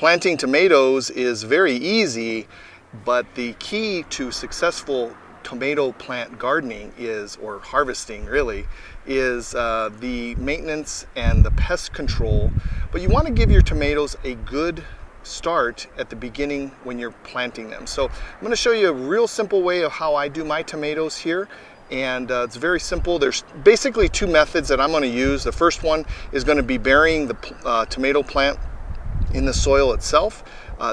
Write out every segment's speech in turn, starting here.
Planting tomatoes is very easy, but the key to successful tomato plant gardening is, or harvesting really, is the maintenance and the pest control. But you want to give your tomatoes a good start at the beginning when you're planting them. So I'm going to show you a real simple way of how I do my tomatoes here. And it's very simple. There's basically two methods that I'm going to use. The first one is going to be burying the tomato plant in the soil itself.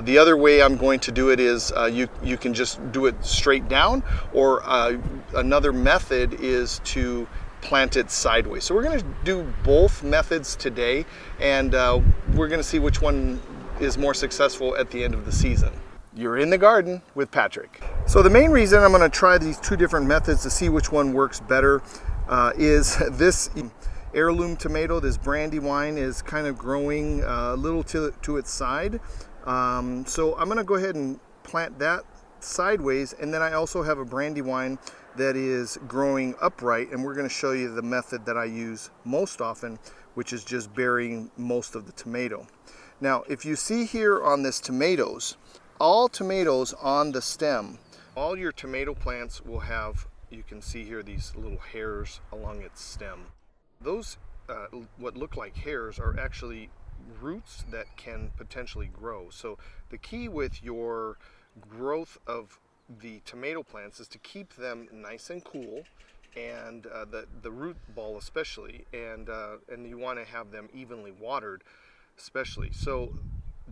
The other way I'm going to do it is you can just do it straight down, or another method is to plant it sideways. So we're going to do both methods today, and we're going to see which one is more successful at the end of the season. You're in the garden with Patrick. So the main reason I'm going to try these two different methods to see which one works better is this heirloom tomato, this Brandywine, is kind of growing a little to its side. So I'm going to go ahead and plant that sideways, and then I also have a Brandywine that is growing upright, and we're going to show you the method that I use most often, which is just burying most of the tomato. Now, if you see here on this tomatoes, all tomatoes on the stem, all your tomato plants will have, you can see here, these little hairs along its stem. Those, what look like hairs, are actually roots that can potentially grow. So the key with your growth of the tomato plants is to keep them nice and cool, and the root ball especially, and you want to have them evenly watered especially. So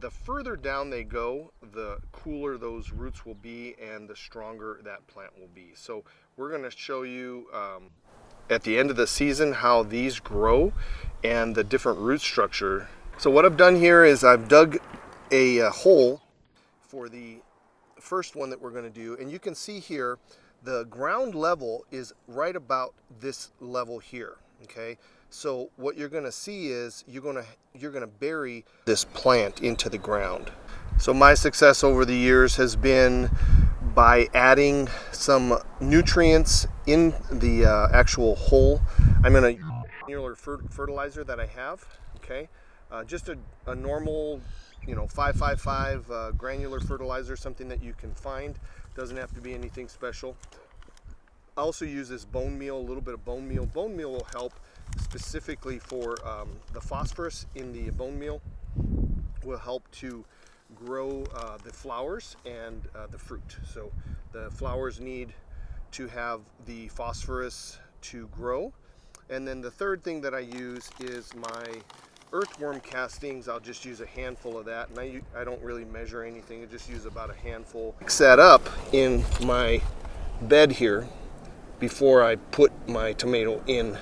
the further down they go, the cooler those roots will be and the stronger that plant will be. So we're going to show you at the end of the season how these grow and the different root structure. So what I've done here is I've dug a hole for the first one that we're going to do, and you can see here the ground level is right about this level here. Okay, so what you're going to see is you're going to bury this plant into the ground. So my success over the years has been by adding some nutrients in the actual hole. I'm going to use granular fertilizer that I have. Okay, just a normal, 555 granular fertilizer, something that you can find. Doesn't have to be anything special. I also use this bone meal, a little bit of bone meal. Bone meal will help specifically for the phosphorus in the bone meal, will help to grow the flowers and the fruit. So the flowers need to have the phosphorus to grow. And then the third thing that I use is my earthworm castings. I'll just use a handful of that, and I don't really measure anything. I just use about a handful. Mix that up in my bed here before I put my tomato in.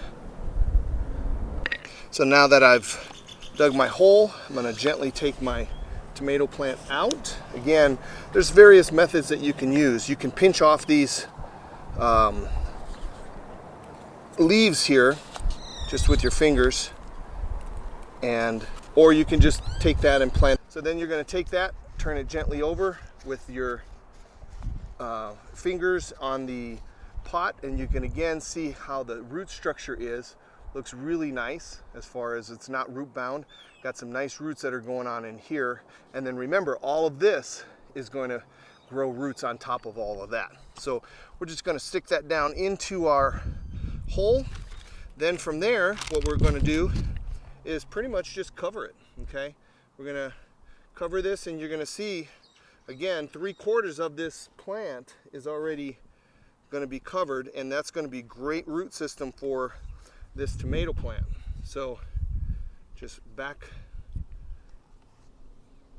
So now that I've dug my hole, I'm going to gently take my tomato plant out. Again, there's various methods that you can use. You can pinch off these leaves here just with your fingers, or you can just take that and plant. So then you're going to take that, turn it gently over with your fingers on the pot, and you can again see how the root structure is. Looks really nice as far as it's not root bound. Got some nice roots that are going on in here. And then remember, all of this is going to grow roots on top of all of that. So we're just going to stick that down into our hole. Then from there, what we're going to do is pretty much just cover it. Okay, we're going to cover this, and you're going to see again 3/4 of this plant is already going to be covered, and that's going to be great root system for this tomato plant. So just back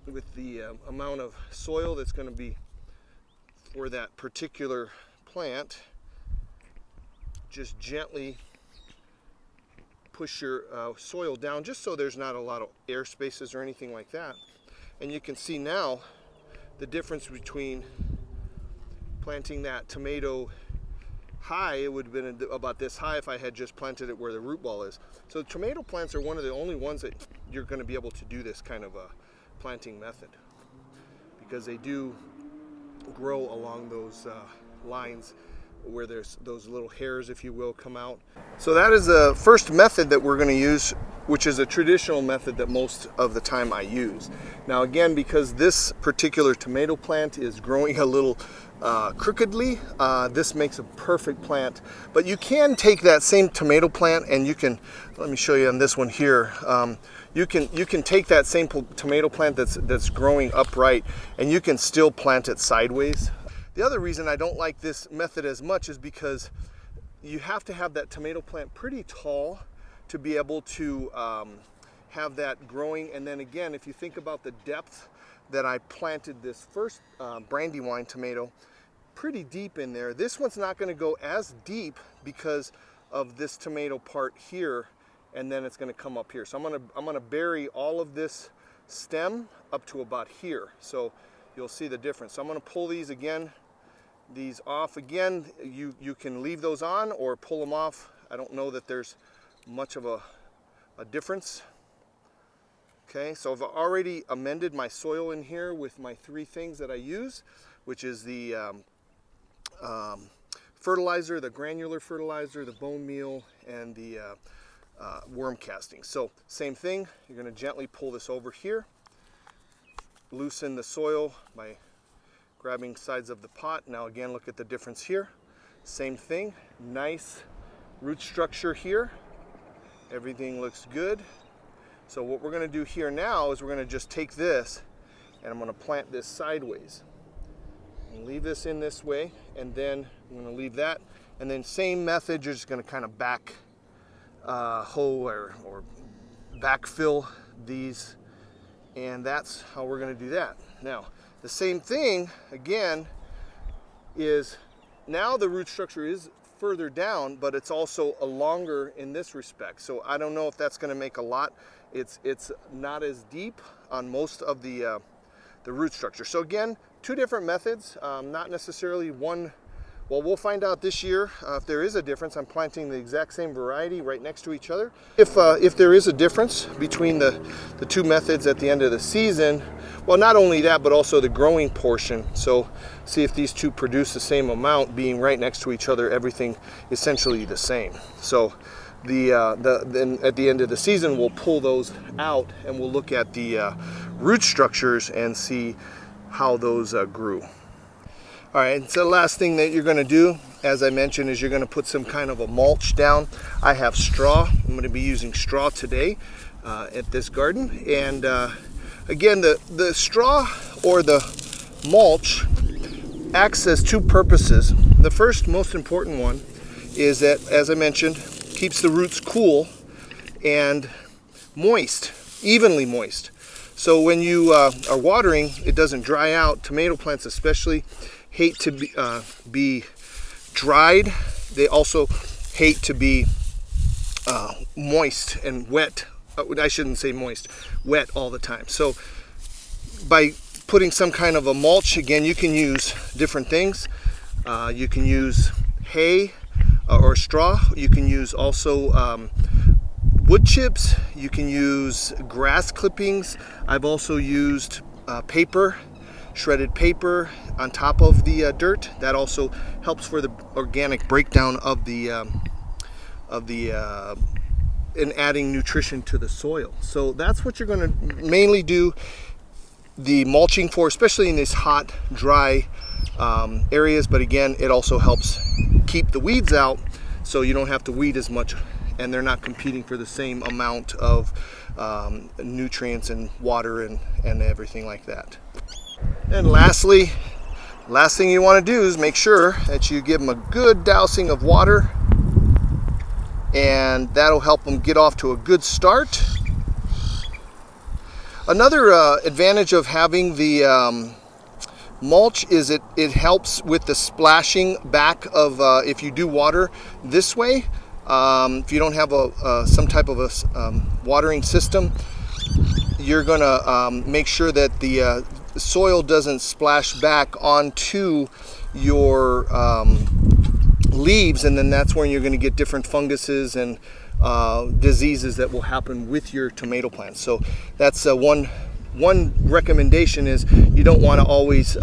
with the amount of soil that's going to be for that particular plant, just gently push your soil down, just so there's not a lot of air spaces or anything like that. And you can see now the difference between planting that tomato high. It would have been about this high if I had just planted it where the root ball is. So tomato plants are one of the only ones that you're going to be able to do this kind of a planting method, because they do grow along those lines where there's those little hairs, if you will, come out. So that is the first method that we're going to use, which is a traditional method that most of the time I use. Now again, because this particular tomato plant is growing a little crookedly, this makes a perfect plant. But you can take that same tomato plant and you can, let me show you on this one here, you can take that same tomato plant that's growing upright and you can still plant it sideways. The other reason I don't like this method as much is because you have to have that tomato plant pretty tall to be able to have that growing. And then again, if you think about the depth that I planted this first Brandywine tomato, pretty deep in there. This one's not going to go as deep because of this tomato part here, and then it's going to come up here. So I'm going to bury all of this stem up to about here. So you'll see the difference. So I'm going to pull these off again. You can leave those on or pull them off. I don't know that there's much of a difference. Okay, so I've already amended my soil in here with my 3 things that I use, which is the fertilizer, the granular fertilizer, the bone meal, and the worm casting. So same thing, you're going to gently pull this over here, loosen the soil by grabbing sides of the pot. Now again, look at the difference here. Same thing, nice root structure here. Everything looks good. So what we're going to do here now is we're going to just take this and I'm going to plant this sideways. And leave this in this way, and then I'm going to leave that. And then same method, you're just going to kind of back hoe or backfill these, and that's how we're going to do that. Now the same thing again is now the root structure is further down, but it's also a longer in this respect. So I don't know if that's going to make a lot. It's not as deep on most of the root structure. So again, 2 different methods, not necessarily one. Well, we'll find out this year if there is a difference. I'm planting the exact same variety right next to each other. If there is a difference between the 2 methods at the end of the season, well, not only that, but also the growing portion. So see if these 2 produce the same amount, being right next to each other, everything essentially the same. So then at the end of the season, we'll pull those out and we'll look at the root structures and see how those grew. All right, so the last thing that you're going to do, as I mentioned, is you're going to put some kind of a mulch down. I have straw. I'm going to be using straw today at this garden. And again, the straw or the mulch acts as 2 purposes. The first, most important one, is that, as I mentioned, keeps the roots cool and moist, evenly moist. So when you are watering, it doesn't dry out. Tomato plants especially hate to be dried. They also hate to be moist and wet. I shouldn't say moist, wet all the time. So by putting some kind of a mulch, again, you can use different things. You can use hay or straw. You can use also wood chips. You can use grass clippings. I've also used paper, shredded paper on top of the dirt. That also helps for the organic breakdown of the and adding nutrition to the soil. So that's what you're going to mainly do the mulching for, especially in these hot, dry areas. But again, it also helps keep the weeds out, so you don't have to weed as much, and they're not competing for the same amount of nutrients and water and everything like that. And lastly, last thing you want to do is make sure that you give them a good dousing of water, and that'll help them get off to a good start. Another advantage of having the mulch is it helps with the splashing back of if you do water this way. If you don't have some type of a watering system, you're gonna make sure that the soil doesn't splash back onto your leaves, and then that's when you're going to get different funguses and diseases that will happen with your tomato plants. So that's one one recommendation is you don't want to always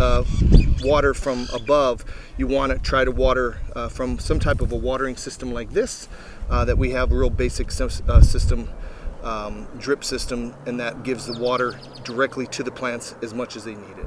water from above. You want to try to water from some type of a watering system like this that we have, a real basic system, drip system, and that gives the water directly to the plants as much as they need it.